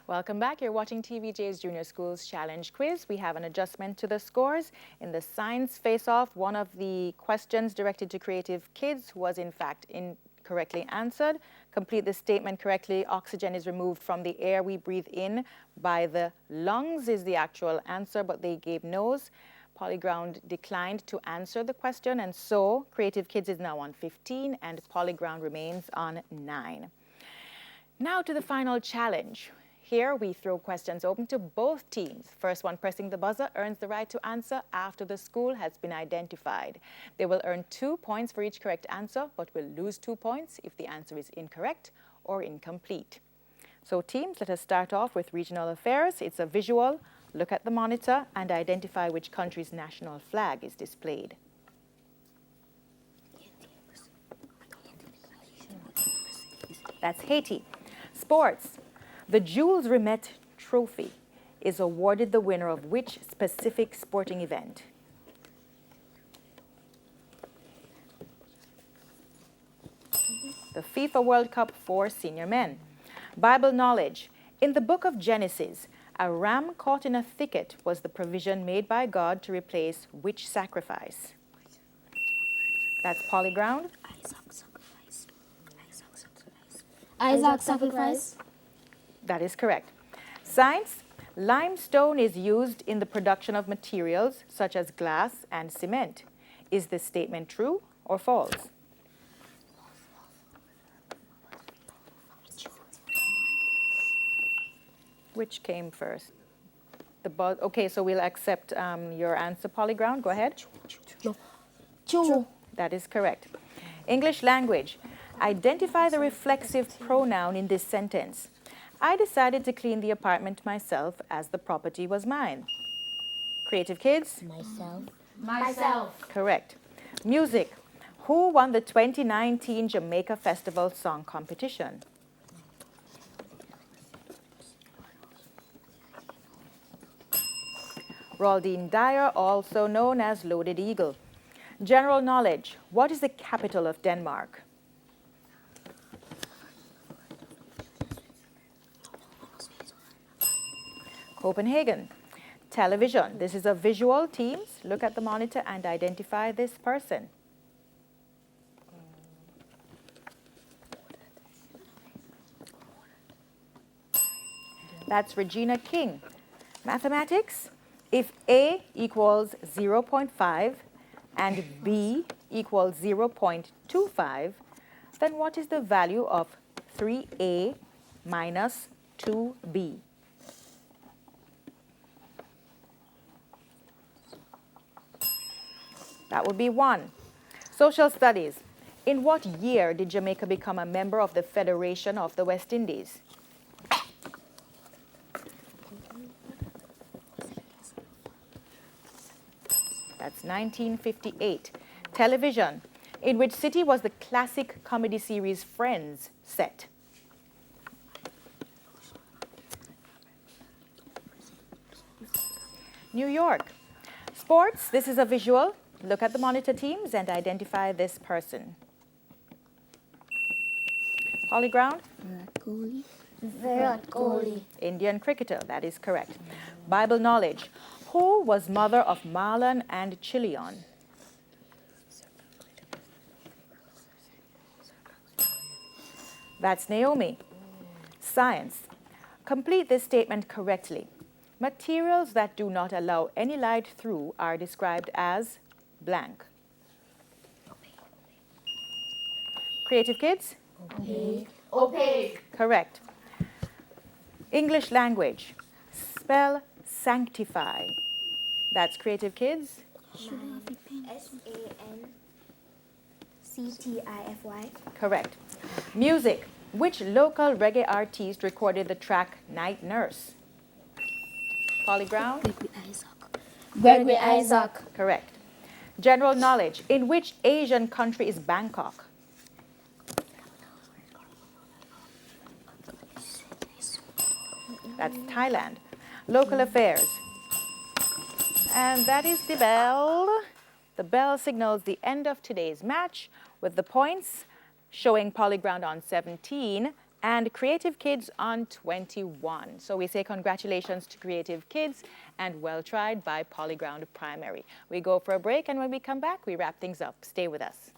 Welcome back. You're watching TVJ's Junior Schools Challenge Quiz. We have an adjustment to the scores. In the science face-off, one of the questions directed to creative kids was in fact incorrectly answered. Complete the statement correctly. Oxygen is removed from the air we breathe in by the lungs is the actual answer, but they gave no's. Polyground declined to answer the question, and so Creative Kids is now on 15 and Polyground remains on 9. Now to the final challenge. Here we throw questions open to both teams. First one pressing the buzzer earns the right to answer after the school has been identified. They will earn 2 points for each correct answer, but will lose 2 points if the answer is incorrect or incomplete. So teams, let us start off with regional affairs. It's a visual. Look at the monitor and identify which country's national flag is displayed. That's Haiti. Sports. The Jules Rimet Trophy is awarded the winner of which specific sporting event? The FIFA World Cup for senior men. Bible knowledge. In the book of Genesis, a ram caught in a thicket was the provision made by God to replace which sacrifice? That's Polyground. Isaac sacrifice. That is correct. Science. Limestone is used in the production of materials such as glass and cement. Is this statement true or false? Which came first? Okay, so we'll accept your answer, Polyground. Go ahead. True. That is correct. English language. Identify the reflexive pronoun in this sentence. I decided to clean the apartment myself as the property was mine. Creative Kids? Myself. Correct. Music. Who won the 2019 Jamaica Festival Song Competition? Raldine Dyer, also known as Loaded Eagle. General knowledge. What is the capital of Denmark? Copenhagen. Television. This is a visual. Teams, look at the monitor and identify this person. That's Regina King. Mathematics. If A equals 0.5 and B equals 0.25, then what is the value of 3A minus 2B? That would be 1. Social studies. In what year did Jamaica become a member of the Federation of the West Indies? That's 1958. Television. In which city was the classic comedy series Friends set? New York. Sports. This is a visual. Look at the monitor, teams, and identify this person. Polyground. Virat Kohli. Indian cricketer. That is correct. Bible knowledge. Who was mother of Marlon and Chilion? That's Naomi. Science. Complete this statement correctly. Materials that do not allow any light through are described as blank. Creative Kids? Opaque. Correct. English language. Spell sanctify. That's Creative Kids. SANCTIFY. Correct. Music. Which local reggae artist recorded the track Night Nurse? Polyground. Gregory Isaac. Correct. General knowledge. In which Asian country is Bangkok? That's Thailand. Local affairs. And that is the bell. The bell signals the end of today's match with the points showing Polyground on 17 and Creative Kids on 21. So we say congratulations to Creative Kids and well tried by Polyground Primary. We go for a break, and when we come back, we wrap things up. Stay with us.